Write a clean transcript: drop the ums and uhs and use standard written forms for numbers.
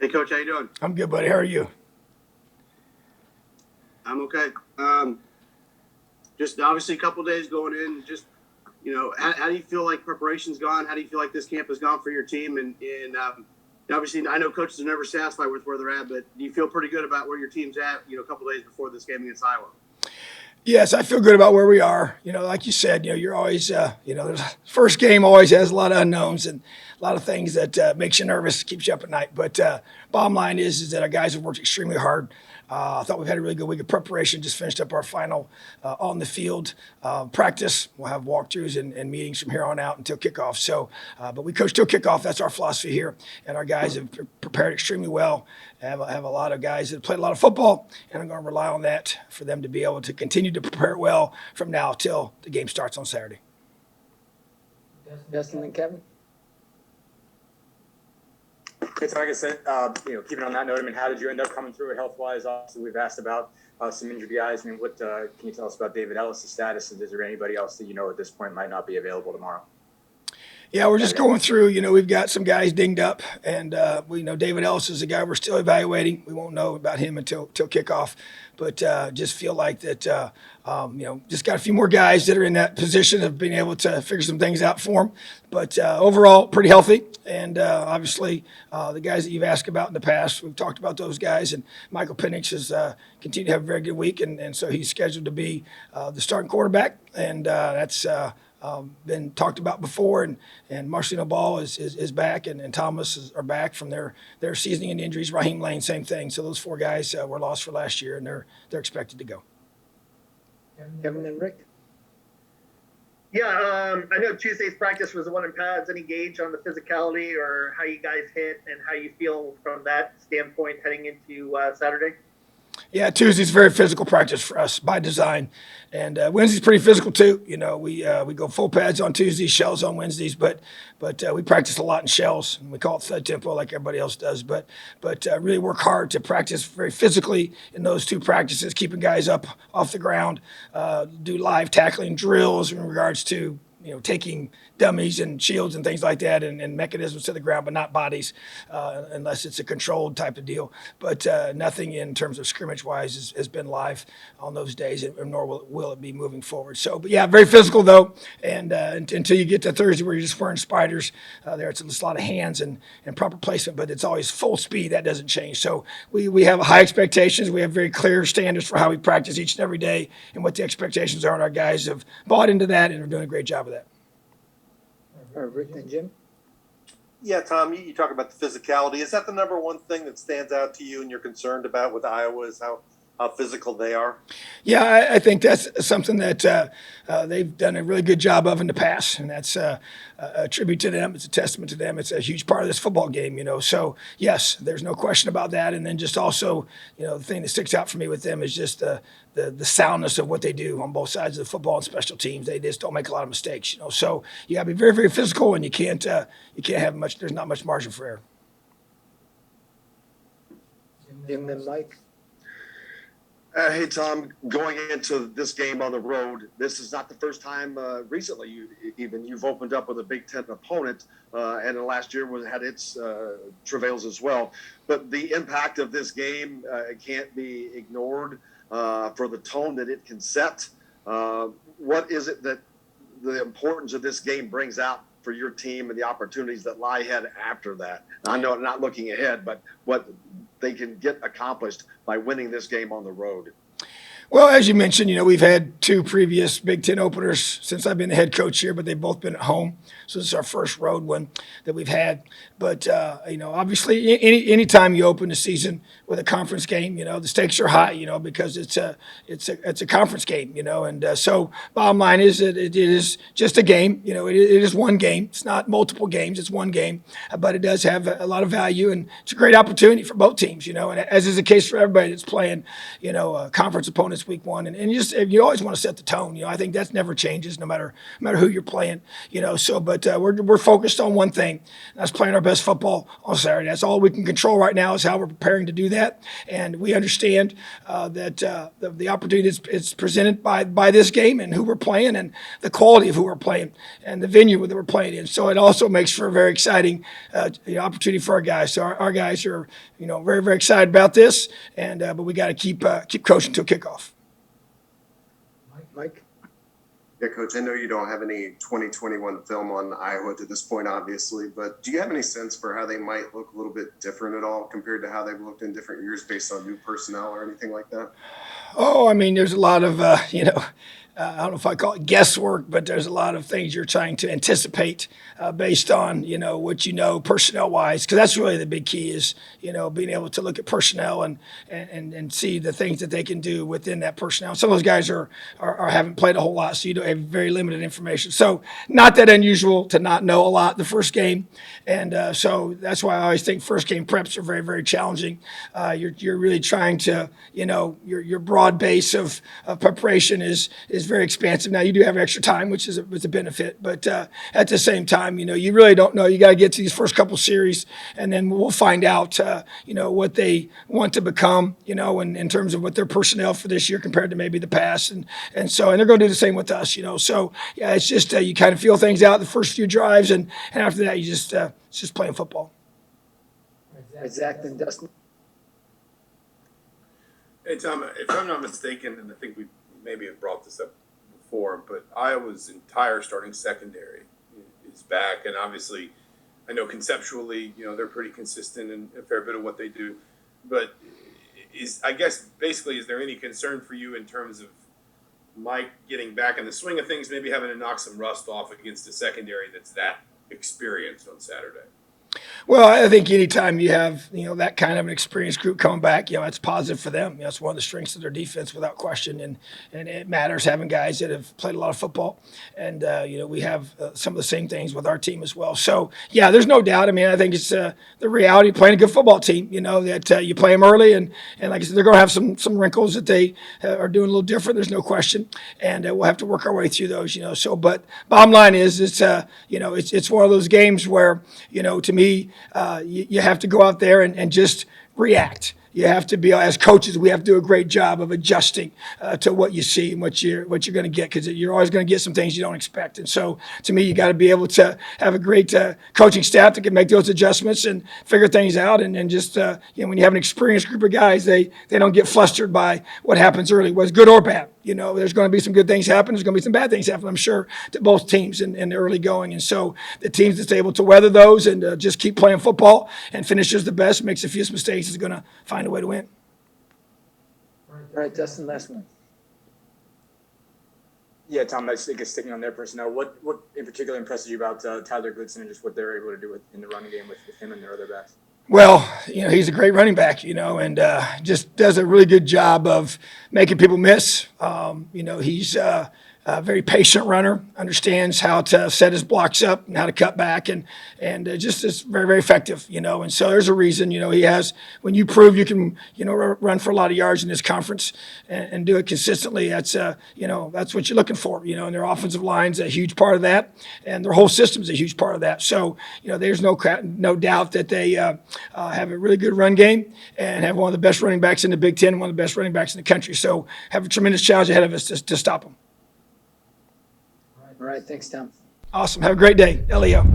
Hey, Coach, how you doing? I'm good, buddy. How are you? I'm okay. Just obviously a couple days going in. Just how do you feel like preparation's gone? How do you feel like this camp has gone for your team? And obviously, I know coaches are never satisfied with where they're at, but do you feel pretty good about where your team's at? A couple days before this game against Iowa. Yes, I feel good about where we are. Like you said, you're always, there's first game always has a lot of unknowns and a lot of things that makes you nervous, keeps you up at night. But bottom line is that our guys have worked extremely hard. I thought we've had a really good week of preparation. Just finished up our final on the field practice. We'll have walkthroughs and meetings from here on out until kickoff. So, but we coach till kickoff. That's our philosophy here, and our guys have prepared extremely well. I have a lot of guys that played a lot of football, and I'm going to rely on that for them to be able to continue to prepare well from now till the game starts on Saturday. Justin and Kevin. So like I said, keeping on that note, how did you end up coming through it health-wise? Obviously, we've asked about some injured guys. What can you tell us about David Ellis' status? And is there anybody else that at this point might not be available tomorrow? Yeah, we're just going through. We've got some guys dinged up, and we know David Ellis is a guy we're still evaluating. We won't know about him until kickoff, but just feel like that. Just got a few more guys that are in that position of being able to figure some things out for him. But overall, pretty healthy, and obviously the guys that you've asked about in the past, we've talked about those guys. And Michael Penix has continued to have a very good week, and so he's scheduled to be the starting quarterback, and that's. Been talked about before, and Marcelino Ball is back, and Thomas are back from their seasoning and injuries. Raheem Lane, same thing. So those four guys were lost for last year, and they're expected to go. Kevin and Rick. Yeah, I know Tuesday's practice was the one in pads. Any gauge on the physicality or how you guys hit and how you feel from that standpoint heading into Saturday? Yeah, Tuesday's very physical practice for us by design, and Wednesday's pretty physical too. We go full pads on Tuesdays, shells on Wednesdays, but we practice a lot in shells, and we call it thud tempo like everybody else does. But really work hard to practice very physically in those two practices, keeping guys up off the ground, do live tackling drills in regards to taking dummies and shields and things like that and mechanisms to the ground, but not bodies unless it's a controlled type of deal. But nothing in terms of scrimmage-wise has been live on those days, nor will it be moving forward. So, but yeah, very physical though. And until you get to Thursday where you're just wearing spiders, there it's just a lot of hands and proper placement, but it's always full speed. That doesn't change. So we have high expectations. We have very clear standards for how we practice each and every day and what the expectations are. And our guys have bought into that and are doing a great job of that. Rick and Jim. Yeah, Tom, you talk about the physicality. Is that the number one thing that stands out to you and you're concerned about with Iowa is how physical they are? Yeah, I think that's something that they've done a really good job of in the past, and that's a tribute to them. It's a testament to them. It's a huge part of this football game, So, yes, there's no question about that. And then just also, the thing that sticks out for me with them is just the soundness of what they do on both sides of the football and special teams. They just don't make a lot of mistakes, So you got to be very, very physical, and you can't have much. There's not much margin for error. Jim and Mike. Hey, Tom, going into this game on the road, this is not the first time recently you've opened up with a Big Ten opponent, and the last year had its travails as well. But the impact of this game can't be ignored for the tone that it can set. What is it that the importance of this game brings out for your team and the opportunities that lie ahead after that? I know I'm not looking ahead, but what they can get accomplished by winning this game on the road. Well, as you mentioned, we've had two previous Big Ten openers since I've been the head coach here, but they've both been at home. So this is our first road one that we've had. But, obviously any time you open the season with a conference game, the stakes are high, because it's a conference game, and so bottom line is that it is just a game. It is one game. It's not multiple games. It's one game, but it does have a lot of value, and it's a great opportunity for both teams, and as is the case for everybody that's playing, conference opponents it's week one, and you always want to set the tone. I think that never changes, no matter who you're playing. So but we're focused on one thing. That's playing our best football on Saturday. That's all we can control right now is how we're preparing to do that, and we understand that the opportunity is presented by this game and who we're playing and the quality of who we're playing and the venue that we're playing in. So it also makes for a very exciting opportunity for our guys. So our guys are very, very excited about this, and but we got to keep coaching until kickoff. Mike? Yeah, Coach, I know you don't have any 2021 film on Iowa to this point, obviously, but do you have any sense for how they might look a little bit different at all compared to how they've looked in different years based on new personnel or anything like that? Oh, I mean, there's a lot of, I don't know if I call it guesswork, but there's a lot of things you're trying to anticipate based on, what personnel-wise, because that's really the big key is, being able to look at personnel and see the things that they can do within that personnel. Some of those guys are haven't played a whole lot, so you don't have very limited information. So not that unusual to not know a lot the first game, and so that's why I always think first game preps are very, very challenging. You're really trying to, your broad base of preparation is very expansive. Now you do have extra time, which is a benefit, but at the same time, you really don't know. You got to get to these first couple series, and then we'll find out, what they want to become, in terms of what their personnel for this year compared to maybe the past, and they're going to do the same with us, So yeah, it's just you kind of feel things out the first few drives, and after that, you just it's just playing football. Zach and Dustin? Hey, Tom, if I'm not mistaken, and I think we maybe have brought this up before, but Iowa's entire starting secondary is back. And obviously, I know conceptually, they're pretty consistent in a fair bit of what they do. But is there any concern for you in terms of Mike getting back in the swing of things, maybe having to knock some rust off against a secondary that's that experienced on Saturday? Well, I think anytime you have, that kind of an experienced group coming back, it's positive for them. It's one of the strengths of their defense without question. And it matters having guys that have played a lot of football. And, we have some of the same things with our team as well. So, yeah, there's no doubt. I mean, I think it's the reality of playing a good football team, that you play them early. And like I said, they're going to have some wrinkles that they are doing a little different. There's no question. And we'll have to work our way through those, So, but bottom line is it's one of those games where, to me, you have to go out there and just react. You have to be, as coaches, we have to do a great job of adjusting to what you see and what you're going to get, because you're always going to get some things you don't expect. And so, to me, you got to be able to have a great coaching staff that can make those adjustments and figure things out. And just when you have an experienced group of guys, they don't get flustered by what happens early, whether it's good or bad. There's going to be some good things happen. There's going to be some bad things happen, I'm sure, to both teams in the early going. And so the team that's able to weather those and just keep playing football and finishes the best, makes a few mistakes, is going to find a way to win. All right, Dustin, last one. Yeah, Tom, I think sticking on their personnel, what in particular impresses you about Tyler Goodson and just what they're able to do in the running game with him and their other backs? Well, he's a great running back, and just does a really good job of making people miss. He's a very patient runner, understands how to set his blocks up and how to cut back, and just is very, very effective, And so there's a reason, he has, when you prove you can, run for a lot of yards in this conference and do it consistently, that's what you're looking for, and their offensive line's a huge part of that, and their whole system's a huge part of that. So, there's no doubt that they have a really good run game and have one of the best running backs in the Big Ten, one of the best running backs in the country. So have a tremendous challenge ahead of us to stop them. All right, thanks, Tom. Awesome. Have a great day. Leo.